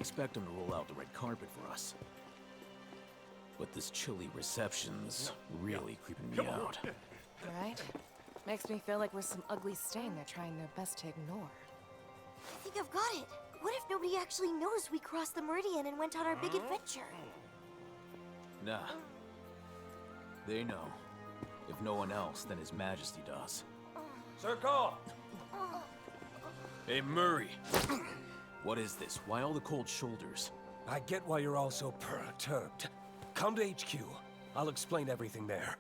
expect them to roll out the red carpet for us. But this chilly reception's really creeping me out. Right? Makes me feel like we're some ugly stain they're trying their best to ignore. I think I've got it. What if nobody actually knows we crossed the meridian and went on our big adventure? Nah. They know. If no one else, then His Majesty does. Circle! Hey, Murray! What is this? Why all the cold shoulders? I get why you're all so perturbed. Come to HQ. I'll explain everything there.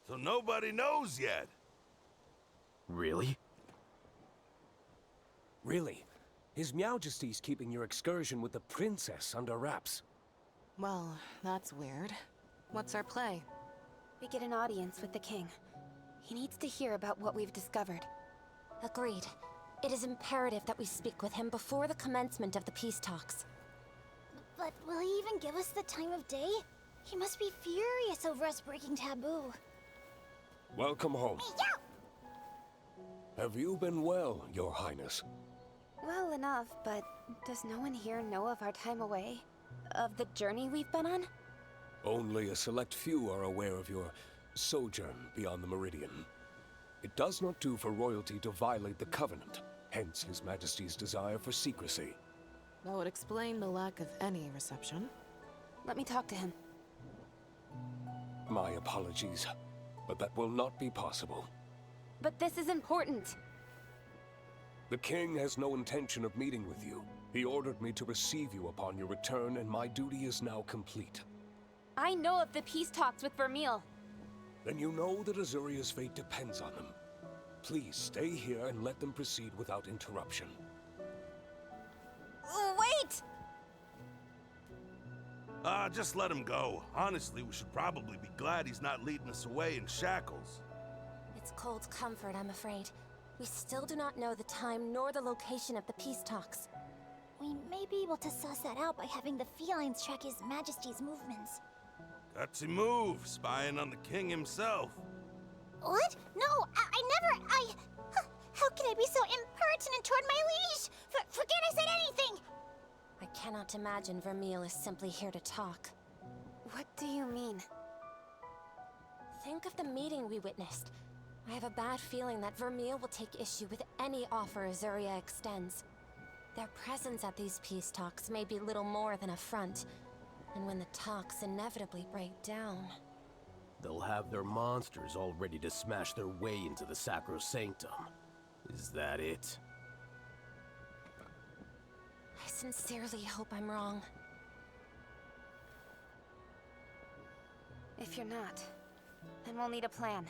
So nobody knows yet. Really? Really? His Majesty's keeping your excursion with the princess under wraps. Well, that's weird. What's our play? We get an audience with the king. He needs to hear about what we've discovered. Agreed. It is imperative that we speak with him before the commencement of the peace talks. But will he even give us the time of day? He must be furious over us breaking taboo. Welcome home. Have you been well, Your Highness? Well enough, but does no one here know of our time away? Of the journey we've been on? Only a select few are aware of your sojourn beyond the meridian. It does not do for royalty to violate the Covenant, hence His Majesty's desire for secrecy. That would explain the lack of any reception. Let me talk to him. My apologies, but that will not be possible. But this is important. The king has no intention of meeting with you. He ordered me to receive you upon your return, and my duty is now complete. I know of the peace talks with Vermeil. Then you know that Azuria's fate depends on them. Please stay here and let them proceed without interruption. Wait! Just let him go. Honestly, we should probably be glad he's not leading us away in shackles. It's cold comfort, I'm afraid. We still do not know the time nor the location of the peace talks. We may be able to suss that out by having the felines track His Majesty's movements. Gutsy move, spying on the king himself. What? No, I never, How can I be so impertinent toward my liege? Forget I said anything! I cannot imagine Vermeil is simply here to talk. What do you mean? Think of the meeting we witnessed. I have a bad feeling that Vermeil will take issue with any offer Azuria extends. Their presence at these peace talks may be little more than a front, and when the talks inevitably break down... They'll have their monsters all ready to smash their way into the Sacrosanctum. Is that it? I sincerely hope I'm wrong. If you're not, then we'll need a plan.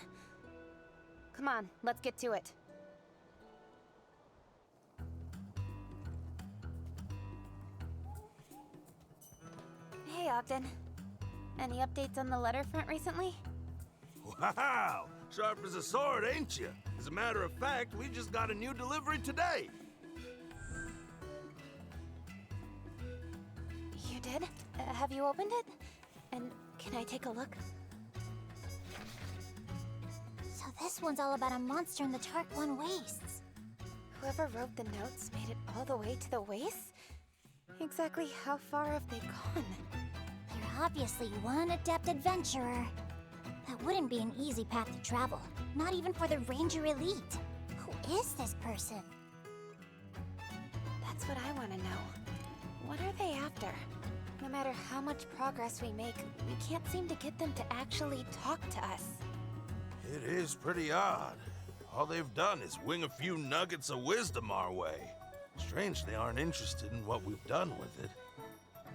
Come on, let's get to it. Hey, Ogden. Any updates on the letter front recently? Wow! Sharp as a sword, ain't you? As a matter of fact, we just got a new delivery today. You did? Have you opened it? And can I take a look? So this one's all about a monster in the Tark 1 wastes. Whoever wrote the notes made it all the way to the wastes? Exactly how far have they gone? They're obviously one adept adventurer. That wouldn't be an easy path to travel, not even for the Ranger Elite. Who is this person? That's what I want to know. What are they after? No matter how much progress we make, we can't seem to get them to actually talk to us. It is pretty odd. All they've done is wing a few nuggets of wisdom our way. Strange they aren't interested in what we've done with it.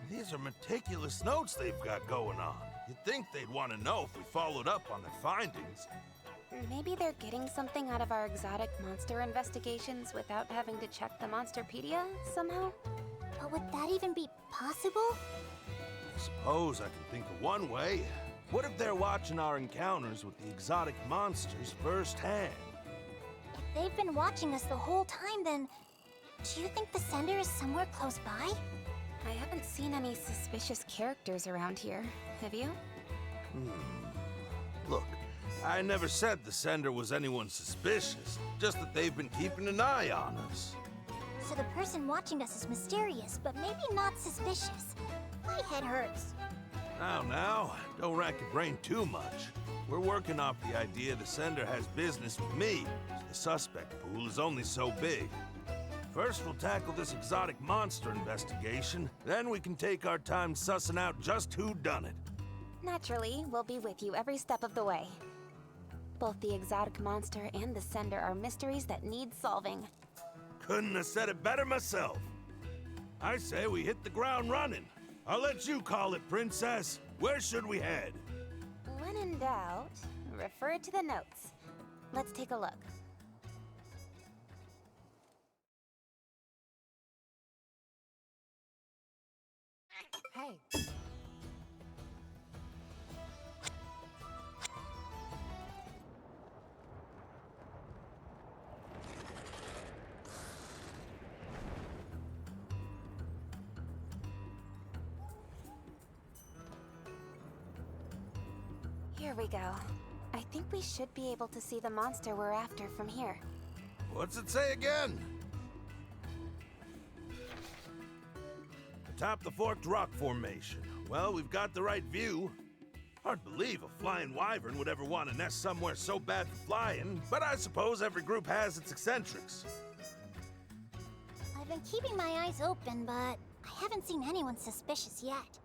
These are meticulous notes they've got going on. You'd think they'd want to know if we followed up on their findings. Maybe they're getting something out of our exotic monster investigations without having to check the Monsterpedia somehow? But would that even be possible? I suppose I can think of one way. What if they're watching our encounters with the exotic monsters firsthand? If they've been watching us the whole time, then... do you think the sender is somewhere close by? I haven't seen any suspicious characters around here, have you? Look, I never said the sender was anyone suspicious, just that they've been keeping an eye on us. So the person watching us is mysterious, but maybe not suspicious. My head hurts. Now, don't rack your brain too much. We're working off the idea the sender has business with me, so the suspect pool is only so big. First, we'll tackle this exotic monster investigation, then we can take our time sussing out just who done it. Naturally, we'll be with you every step of the way. Both the exotic monster and the sender are mysteries that need solving. Couldn't have said it better myself. I say we hit the ground running. I'll let you call it, Princess. Where should we head? When in doubt, refer to the notes. Let's take a look. Hey. Here we go. I think we should be able to see the monster we're after from here. What's it say again? Atop the Forked Rock Formation. Well, we've got the right view. Hard to believe a flying wyvern would ever want to nest somewhere so bad for flying, but I suppose every group has its eccentrics. I've been keeping my eyes open, but I haven't seen anyone suspicious yet.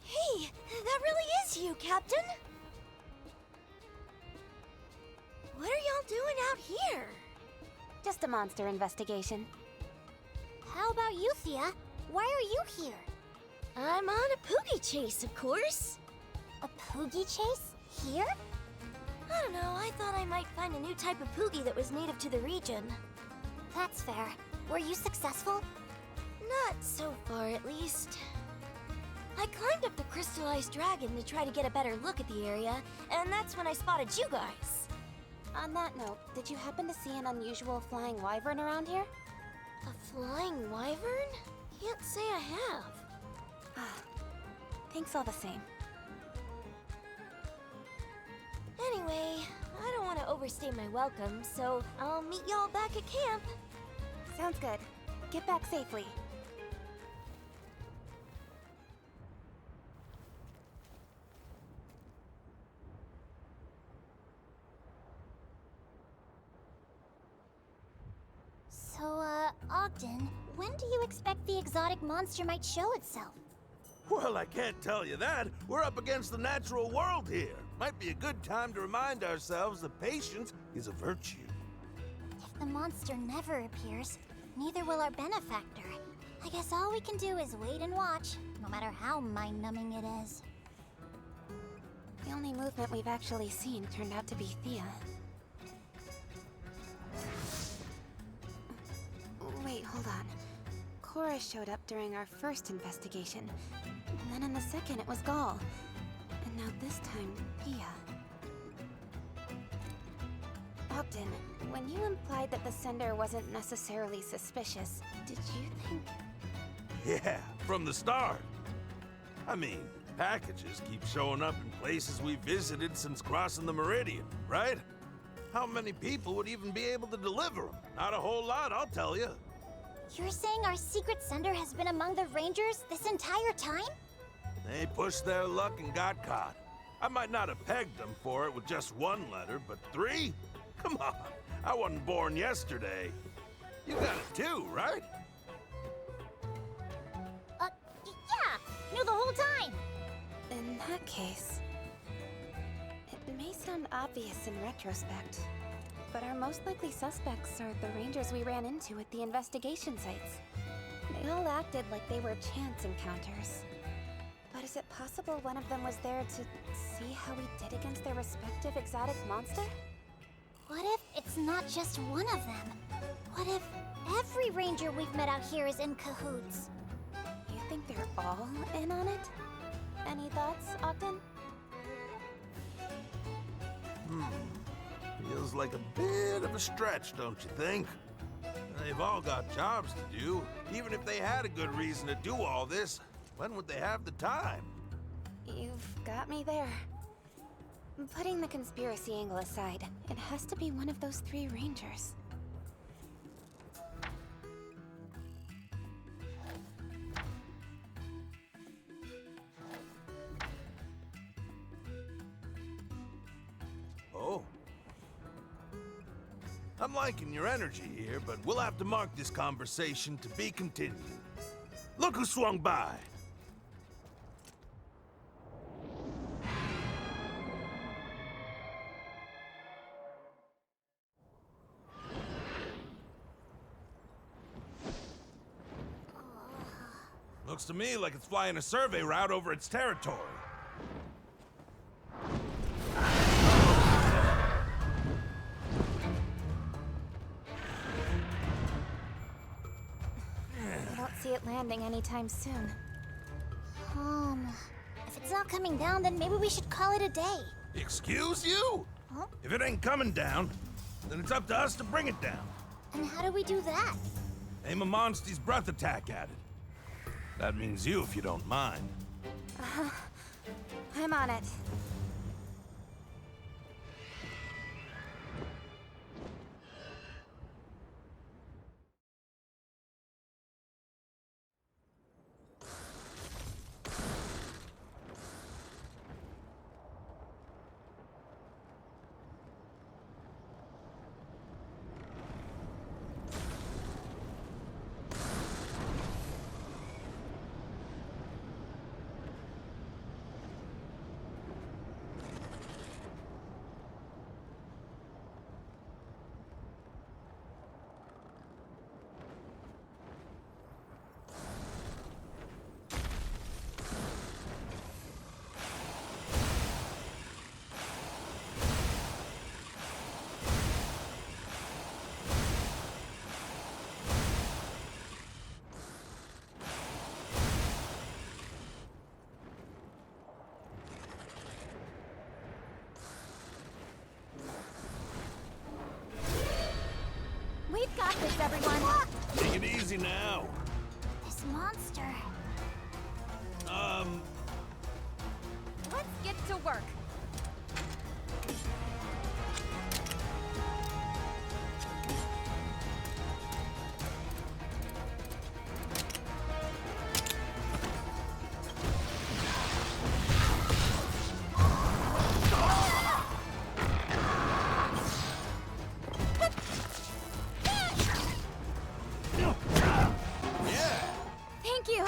Hey, that really is you, Captain! What are y'all doing out here? Just a monster investigation. How about you, Thea? Why are you here? I'm on a poogie chase, of course. A poogie chase? Here? I don't know, I thought I might find a new type of poogie that was native to the region. That's fair. Were you successful? Not so far, at least. I climbed up the crystallized dragon to try to get a better look at the area, and that's when I spotted you guys. On that note, did you happen to see an unusual flying wyvern around here? A flying wyvern? Can't say I have. Thanks all the same. Anyway, I don't want to overstay my welcome, so I'll meet y'all back at camp. Sounds good. Get back safely. So, Ogden, when do you expect the exotic monster might show itself? Well, I can't tell you that. We're up against the natural world here. Might be a good time to remind ourselves that patience is a virtue. If the monster never appears, neither will our benefactor. I guess all we can do is wait and watch, no matter how mind-numbing it is. The only movement we've actually seen turned out to be Thea. Wait, hold on. Cora showed up during our first investigation, and then in the second it was Gall. And now this time, Thea. Ogden, when you implied that the sender wasn't necessarily suspicious, did you think... Yeah, from the start. I mean, packages keep showing up in places we visited since crossing the Meridian, right? How many people would even be able to deliver them? Not a whole lot, I'll tell you. You're saying our secret sender has been among the Rangers this entire time? They pushed their luck and got caught. I might not have pegged them for it with just one letter, but 3? Come on, I wasn't born yesterday. You got it too, right? Yeah, knew the whole time. In that case... It may sound obvious in retrospect, but our most likely suspects are the Rangers we ran into at the investigation sites. They all acted like they were chance encounters. But is it possible one of them was there to see how we did against their respective exotic monster? What if it's not just one of them? What if every ranger we've met out here is in cahoots? You think they're all in on it? Any thoughts, Ogden? Feels like a bit of a stretch, don't you think? They've all got jobs to do. Even if they had a good reason to do all this, when would they have the time? You've got me there. Putting the conspiracy angle aside, it has to be one of those three rangers. Oh. I'm liking your energy here, but we'll have to mark this conversation to be continued. Look who swung by! Looks to me like it's flying a survey route over its territory. I don't see it landing anytime soon. If it's not coming down, then maybe we should call it a day. Excuse you? Huh? If it ain't coming down, then it's up to us to bring it down. And how do we do that? Aim a monster's breath attack at it. That means you, if you don't mind. I'm on it. We've got this, everyone. Take it easy now. This monster. Let's get to work. Thank you.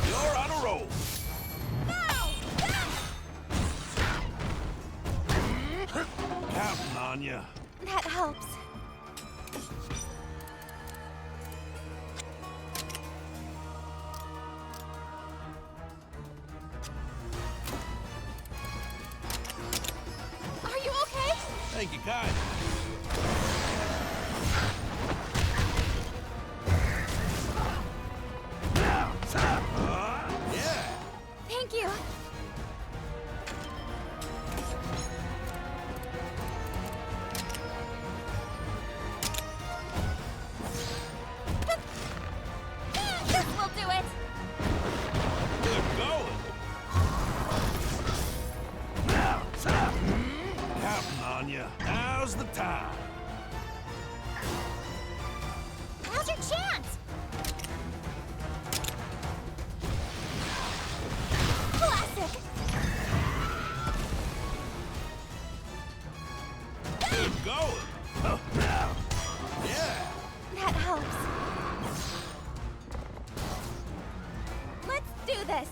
You're on a roll. Counting on you. That helps. Are you okay? Thank you, kind. Yeah. Thank you. This will do it. Good going. Counting on you. Now's the time. Now's your chance. Classic. Good going. Oh, now. Yeah. That helps. Let's do this.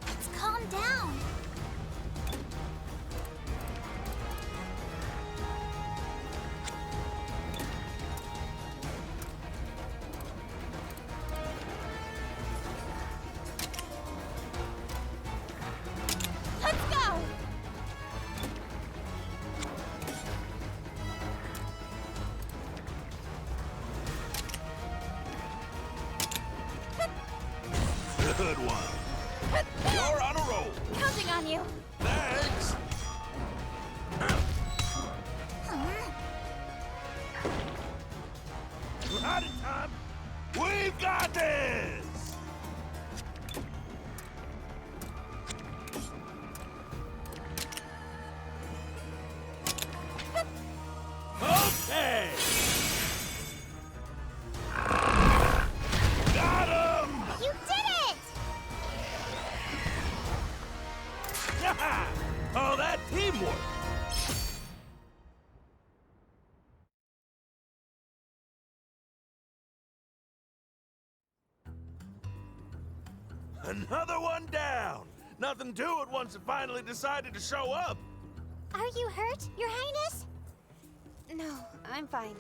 Let's calm down. Let's go. Good one. You're on a roll. Counting on you. Thanks. teamwork! Another one down! Nothing to it once it finally decided to show up! Are you hurt, Your Highness? No, I'm fine.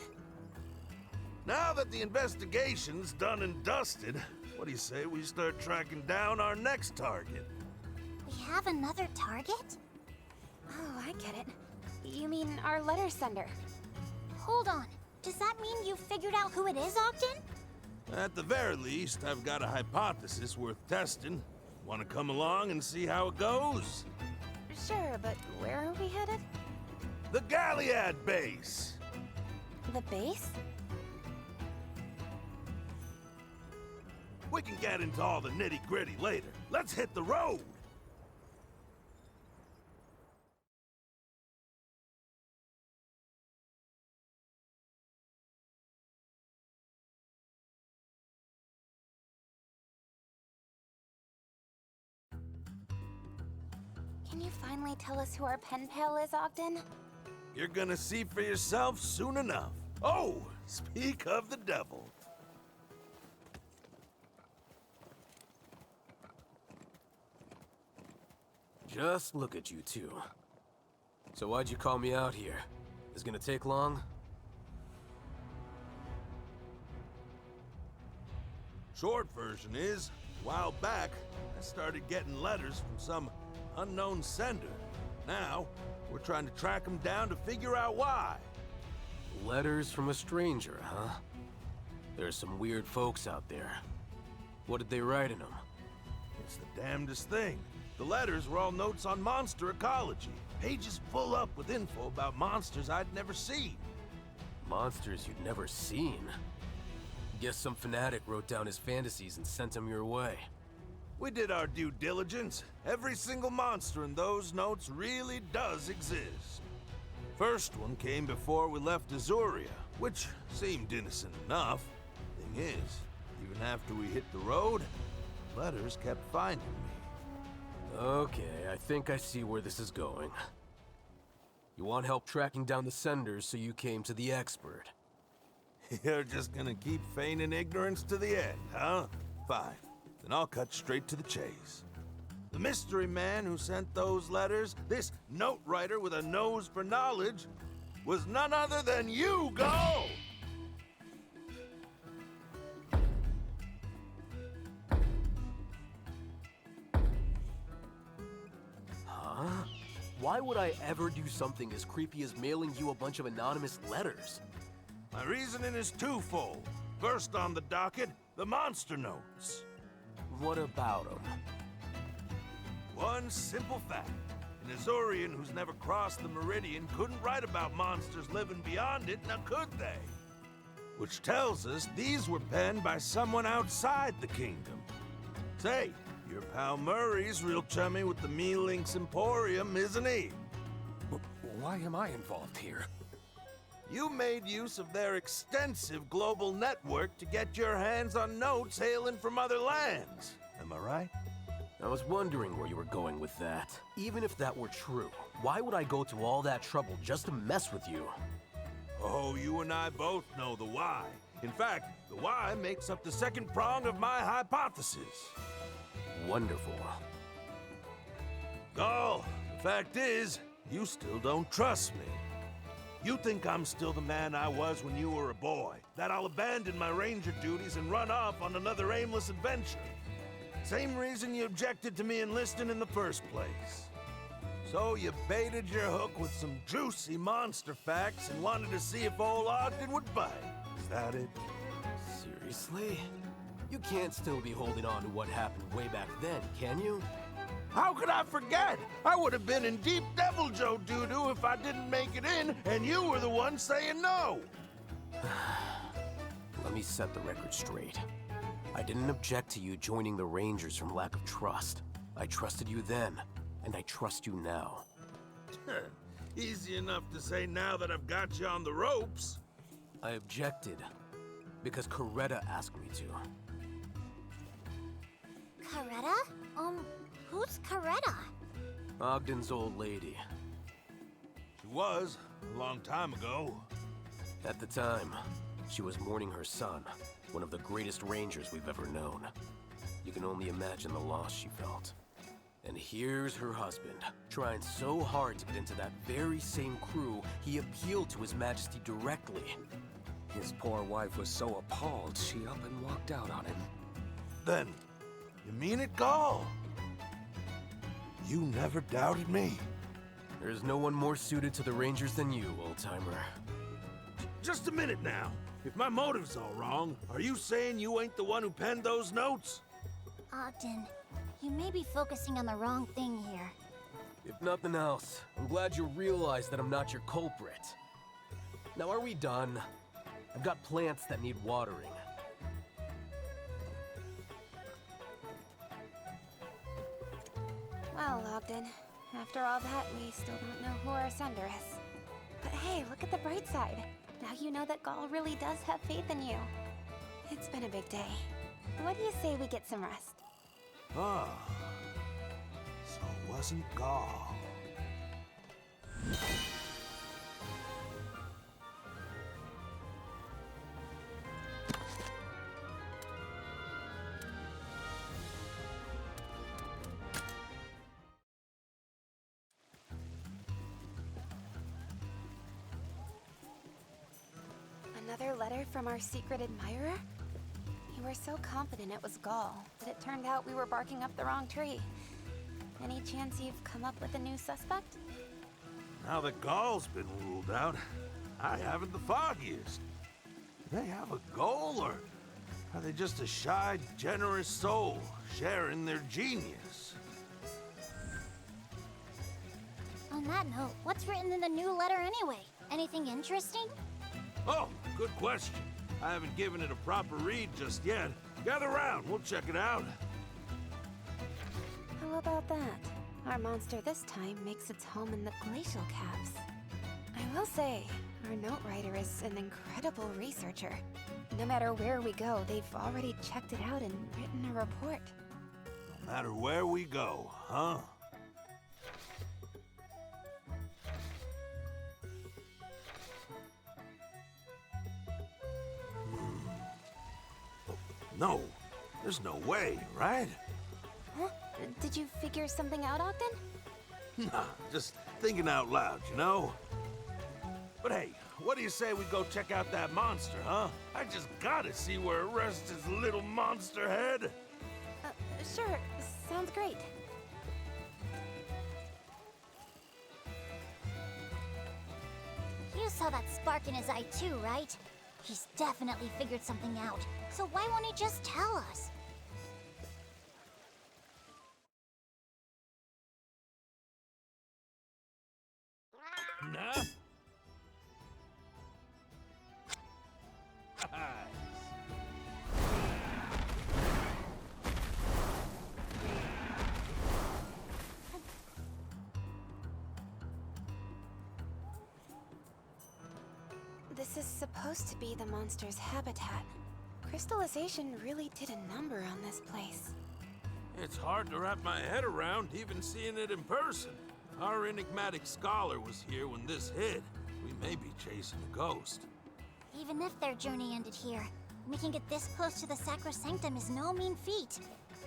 Now that the investigation's done and dusted, what do you say we start tracking down our next target? We have another target? Oh, I get it. You mean our letter sender? Hold on. Does that mean you figured out who it is, Ogden? At the very least, I've got a hypothesis worth testing. Want to come along and see how it goes? Sure, but where are we headed? The Galliad base! The base? We can get into all the nitty-gritty later. Let's hit the road! Can you finally tell us who our pen pal is, Ogden? You're gonna see for yourself soon enough. Oh, speak of the devil. Just look at you two. So why'd you call me out here? Is it gonna take long? Short version is, a while back, I started getting letters from some unknown sender. Now, we're trying to track him down to figure out why. Letters from a stranger, huh? There's some weird folks out there. What did they write in them? It's the damnedest thing. The letters were all notes on monster ecology. Pages full up with info about monsters I'd never seen. Monsters you'd never seen? Guess some fanatic wrote down his fantasies and sent them your way. We did our due diligence. Every single monster in those notes really does exist. First one came before we left Azuria, which seemed innocent enough. Thing is, even after we hit the road, letters kept finding me. Okay, I think I see where this is going. You want help tracking down the senders, so you came to the expert. You're just gonna keep feigning ignorance to the end, huh? Fine. Then I'll cut straight to the chase. The mystery man who sent those letters, this note writer with a nose for knowledge, was none other than you, Go! Huh? Why would I ever do something as creepy as mailing you a bunch of anonymous letters? My reasoning is twofold. First on the docket, the monster notes. What about them? One simple fact. An Azorian who's never crossed the Meridian couldn't write about monsters living beyond it, now could they? Which tells us these were penned by someone outside the kingdom. Say, your pal Murray's real chummy with the Me-Links Emporium, isn't he? Why am I involved here? You made use of their extensive global network to get your hands on notes hailing from other lands. Am I right? I was wondering where you were going with that. Even if that were true, why would I go to all that trouble just to mess with you? Oh, you and I both know the why. In fact, the why makes up the second prong of my hypothesis. Wonderful. Gall, the fact is, you still don't trust me. You think I'm still the man I was when you were a boy, that I'll abandon my ranger duties and run off on another aimless adventure. Same reason you objected to me enlisting in the first place. So you baited your hook with some juicy monster facts and wanted to see if old Ogden would bite. Is that it? Seriously? You can't still be holding on to what happened way back then, can you? How could I forget? I would have been in deep Devil Joe doo-doo if I didn't make it in, and you were the one saying no. Let me set the record straight. I didn't object to you joining the Rangers from lack of trust. I trusted you then, and I trust you now. Easy enough to say now that I've got you on the ropes. I objected because Coretta asked me to. Coretta? Who's Coretta? Ogden's old lady. was, a long time ago. At the time, she was mourning her son, one of the greatest rangers we've ever known. You can only imagine the loss she felt. And here's her husband, trying so hard to get into that very same crew, he appealed to His Majesty directly. His poor wife was so appalled, she up and walked out on him. Then, you mean it, Gall? You never doubted me. There's no one more suited to the Rangers than you, old-timer. Just a minute now. If my motive's all wrong, are you saying you ain't the one who penned those notes? Ogden, you may be focusing on the wrong thing here. If nothing else, I'm glad you realize that I'm not your culprit. Now, are we done? I've got plants that need watering. Well, Ogden, after all that, we still don't know who our sender is. But hey, look at the bright side. Now you know that Gall really does have faith in you. It's been a big day. What do you say we get some rest? Ah, so it wasn't Gall. Another letter from our secret admirer? You were so confident it was Gall, but it turned out we were barking up the wrong tree. Any chance you've come up with a new suspect? Now that Gall's been ruled out, I haven't the foggiest. Do they have a goal, or are they just a shy, generous soul sharing their genius? On that note, what's written in the new letter anyway? Anything interesting? Oh, good question. I haven't given it a proper read just yet. Gather round, we'll check it out. How about that? Our monster this time makes its home in the glacial caps. I will say, our note writer is an incredible researcher. No matter where we go, they've already checked it out and written a report. No matter where we go, huh? No, there's no way, right? Huh? Did you figure something out, Ogden? Nah, just thinking out loud, you know? But hey, what do you say we go check out that monster, huh? I just gotta see where it rests its little monster head. Sure, sounds great. You saw that spark in his eye too, right? He's definitely figured something out. So why won't he just tell us? Nah? This is supposed to be the monster's habitat. Crystallization really did a number on this place. It's hard to wrap my head around even seeing it in person. Our enigmatic scholar was here when this hit. We may be chasing a ghost. Even if their journey ended here, making it this close to the Sacrosanctum is no mean feat.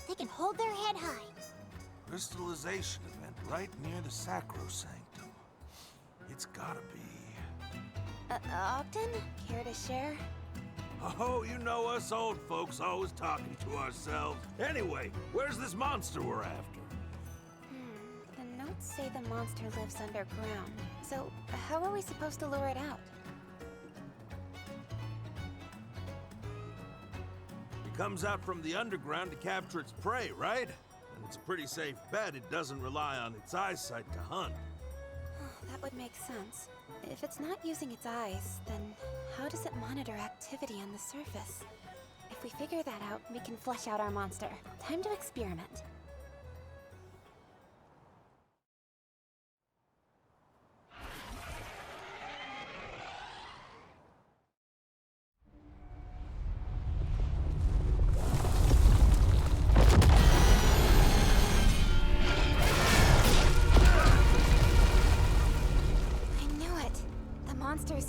They can hold their head high. Crystallization event right near the Sacrosanctum. It's gotta be... Ogden? Care to share? Oh, you know us old folks always talking to ourselves. Anyway, where's this monster we're after? The notes say the monster lives underground. So, how are we supposed to lure it out? It comes out from the underground to capture its prey, right? And it's a pretty safe bet it doesn't rely on its eyesight to hunt. That would make sense. If it's not using its eyes, then how does it monitor activity on the surface? If we figure that out, we can flesh out our monster. Time to experiment.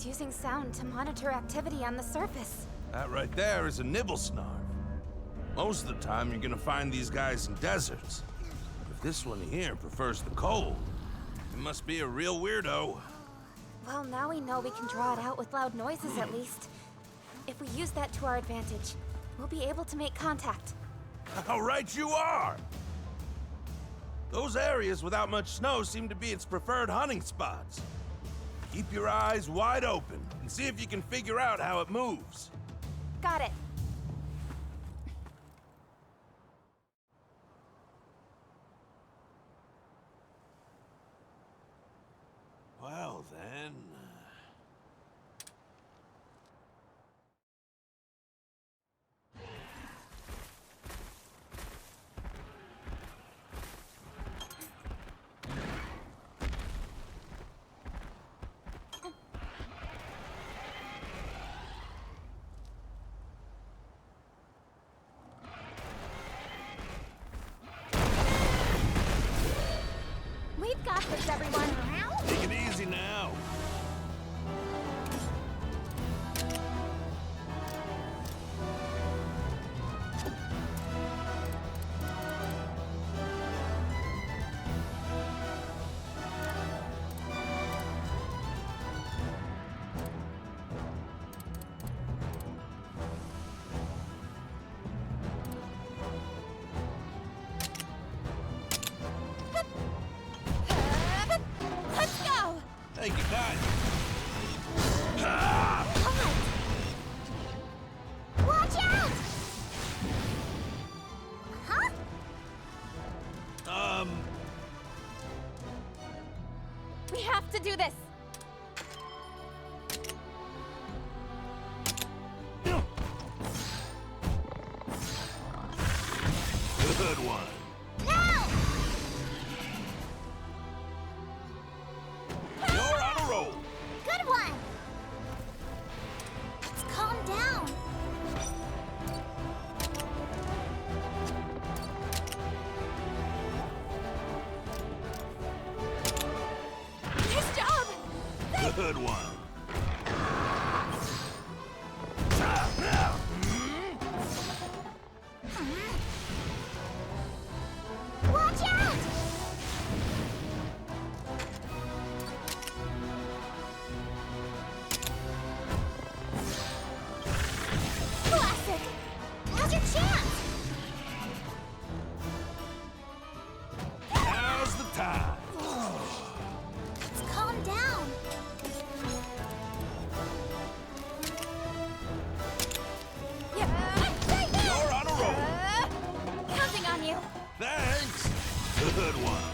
is using sound to monitor activity on the surface. That right there is a nibblesnarf. Most of the time, you're gonna find these guys in deserts. If this one here prefers the cold, it must be a real weirdo. Well, now we know we can draw it out with loud noises at least. If we use that to our advantage, we'll be able to make contact. How right you are! Those areas without much snow seem to be its preferred hunting spots. Keep your eyes wide open and see if you can figure out how it moves. Got it. Well then... We've got this, everyone. Take it easy now. Let's go! Thank you, guys. Watch out! Huh? We have to do this! Good one. No! You're on a roll. Good one! Let's calm down. Nice job! Good one. Watch out! Classic! Now's your chance! Now's the time. Let's calm down. Yeah! You're on a roll. Counting on you! Thanks. Good one.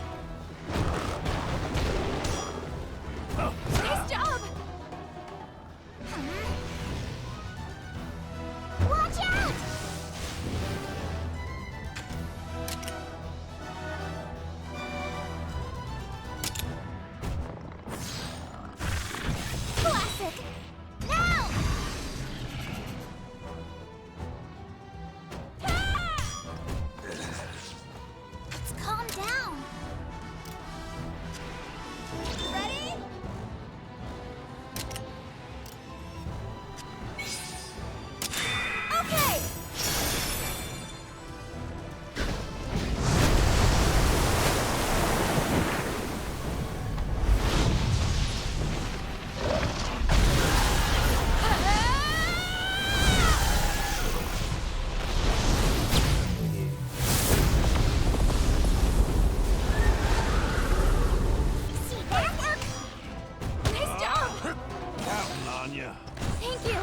Nice job! Watch out! Classic! Now! Let's calm down. Ready? Okay! See that? Nice job! Counting on you. Thank you!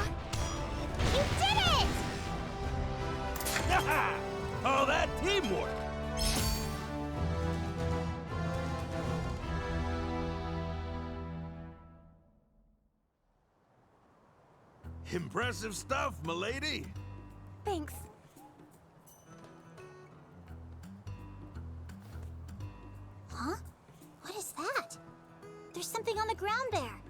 You did it! Oh, that teamwork. Impressive stuff, milady. Thanks. Huh? What is that? There's something on the ground there.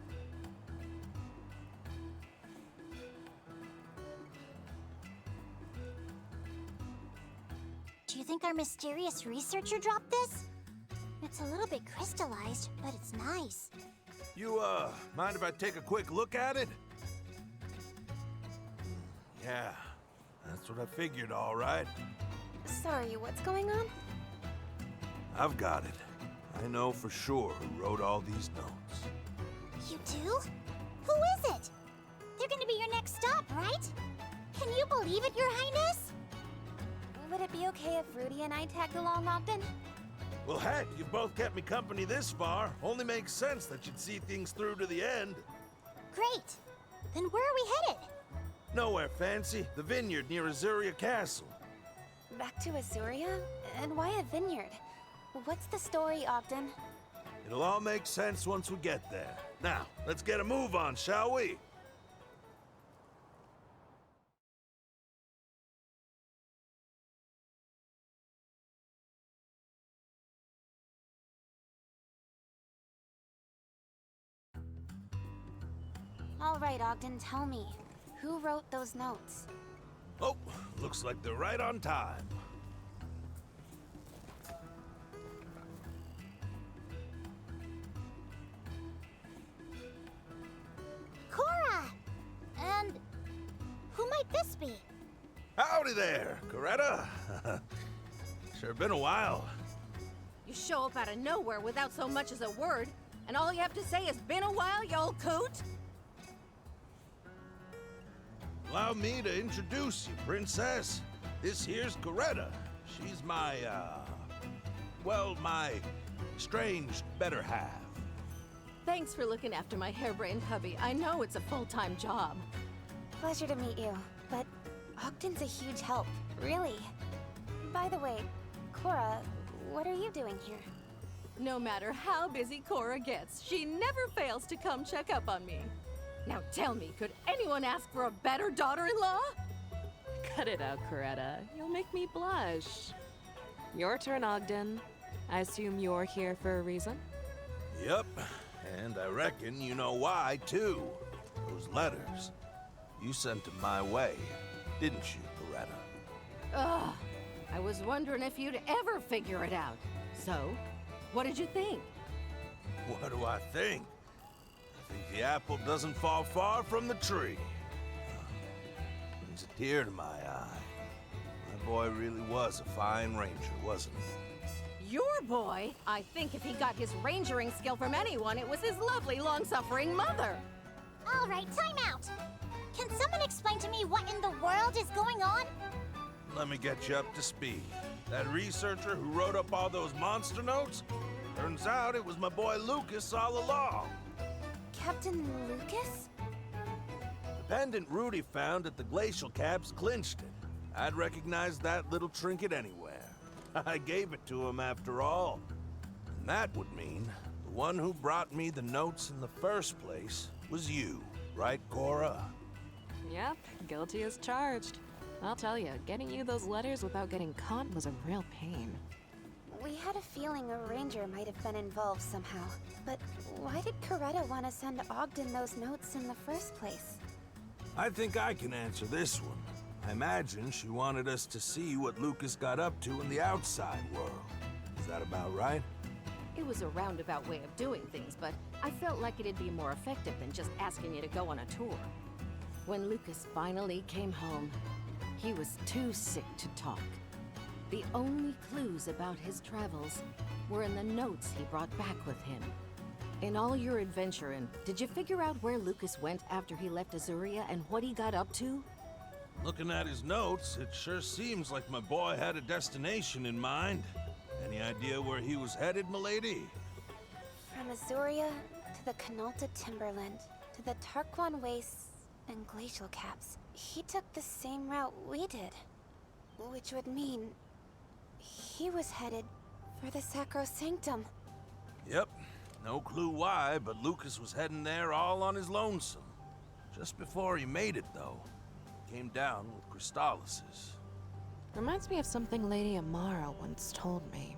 Do you think our mysterious researcher dropped this? It's a little bit crystallized, but it's nice. You, mind if I take a quick look at it? Yeah, that's what I figured, all right. Sorry, what's going on? I've got it. I know for sure who wrote all these notes. You do? Who is it? They're gonna be your next stop, right? Can you believe it, Your Highness? Would it be okay if Rudy and I tagged along, Ogden? Well, heck, you've both kept me company this far. Only makes sense that you'd see things through to the end. Great. Then where are we headed? Nowhere fancy. The vineyard near Azuria Castle. Back to Azuria? And why a vineyard? What's the story, Ogden? It'll all make sense once we get there. Now, let's get a move on, shall we? All right, Ogden, tell me. Who wrote those notes? Oh, looks like they're right on time. Cora! And who might this be? Howdy there, Coretta. Sure been a while. You show up out of nowhere without so much as a word, and all you have to say is, "Been a while, you old coot?" Allow me to introduce you, Princess. This here's Coretta. She's my, well, my strange better half. Thanks for looking after my harebrained hubby. I know it's a full-time job. Pleasure to meet you, but Ogden's a huge help, really. By the way, Cora, what are you doing here? No matter how busy Cora gets, she never fails to come check up on me. Now tell me, could anyone ask for a better daughter-in-law? Cut it out, Coretta. You'll make me blush. Your turn, Ogden. I assume you're here for a reason? Yep, and I reckon you know why, too. Those letters. You sent them my way, didn't you, Coretta? Ugh, I was wondering if you'd ever figure it out. So, what did you think? What do I think? I think the apple doesn't fall far from the tree. Brings a tear to my eye. My boy really was a fine ranger, wasn't he? Your boy? I think if he got his rangering skill from anyone, it was his lovely, long-suffering mother. All right, time out. Can someone explain to me what in the world is going on? Let me get you up to speed. That researcher who wrote up all those monster notes? Turns out it was my boy Lucas all along. Captain Lucas? The pendant Rudy found at the glacial caps clinched it. I'd recognize that little trinket anywhere. I gave it to him after all. And that would mean the one who brought me the notes in the first place was you, right, Cora? Yep, guilty as charged. I'll tell you, getting you those letters without getting caught was a real pain. We had a feeling a ranger might have been involved somehow. But why did Coretta want to send Ogden those notes in the first place? I think I can answer this one. I imagine she wanted us to see what Lucas got up to in the outside world. Is that about right? It was a roundabout way of doing things, but I felt like it'd be more effective than just asking you to go on a tour. When Lucas finally came home, he was too sick to talk. The only clues about his travels were in the notes he brought back with him. In all your adventuring, did you figure out where Lucas went after he left Azuria and what he got up to? Looking at his notes, it sure seems like my boy had a destination in mind. Any idea where he was headed, milady? From Azuria to the Canalta Timberland, to the Tarquan Wastes and Glacial Caps. He took the same route we did. Which would mean he was headed for the Sacrosanctum. Yep, no clue why, but Lucas was heading there all on his lonesome. Just before he made it, though, he came down with crystallises. Reminds me of something Lady Amara once told me.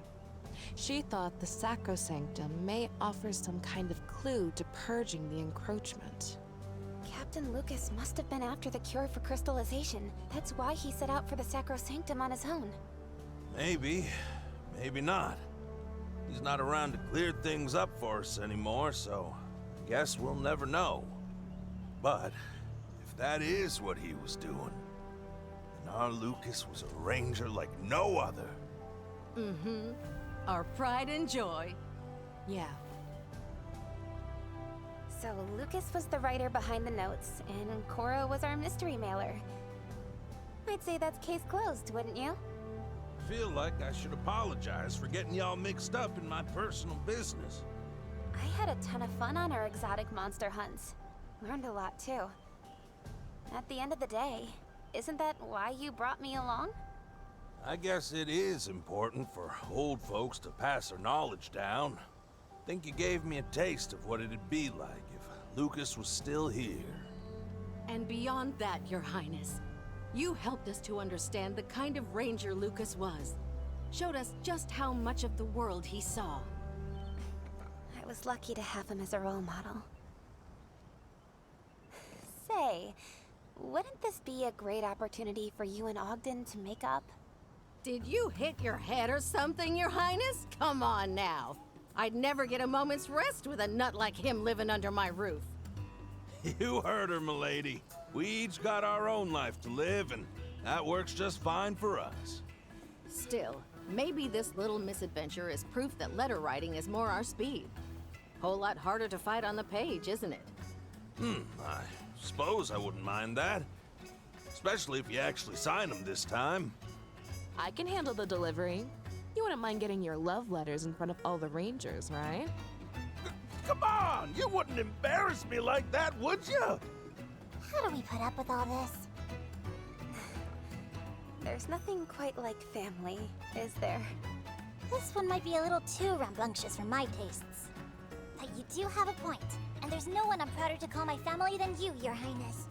She thought the Sacrosanctum may offer some kind of clue to purging the encroachment. Captain Lucas must have been after the cure for crystallization. That's why he set out for the Sacrosanctum on his own. Maybe, maybe not. He's not around to clear things up for us anymore, so Guess we'll never know. But if that is what he was doing, then our Lucas was a ranger like no other. Mm-hmm. Our pride and joy. Yeah. So Lucas was the writer behind the notes, and Cora was our mystery mailer. I'd say that's case closed, wouldn't you? Feel like I should apologize for getting y'all mixed up in my personal business. I had a ton of fun on our exotic monster hunts. Learned a lot, too. At the end of the day, isn't that why you brought me along? I guess it is important for old folks to pass their knowledge down. Think you gave me a taste of what it'd be like if Lucas was still here. And beyond that, Your Highness, you helped us to understand the kind of ranger Lucas was. Showed us just how much of the world he saw. I was lucky to have him as a role model. Say, wouldn't this be a great opportunity for you and Ogden to make up? Did you hit your head or something, Your Highness? Come on now. I'd never get a moment's rest with a nut like him living under my roof. You heard her, milady. We each got our own life to live, and that works just fine for us. Still, maybe this little misadventure is proof that letter writing is more our speed. Whole lot harder to fight on the page, isn't it? I suppose I wouldn't mind that. Especially if you actually sign them this time. I can handle the delivery. You wouldn't mind getting your love letters in front of all the rangers, right? Come on! You wouldn't embarrass me like that, would you? How do we put up with all this? There's nothing quite like family, is there? This one might be a little too rambunctious for my tastes. But you do have a point, and there's no one I'm prouder to call my family than you, Your Highness.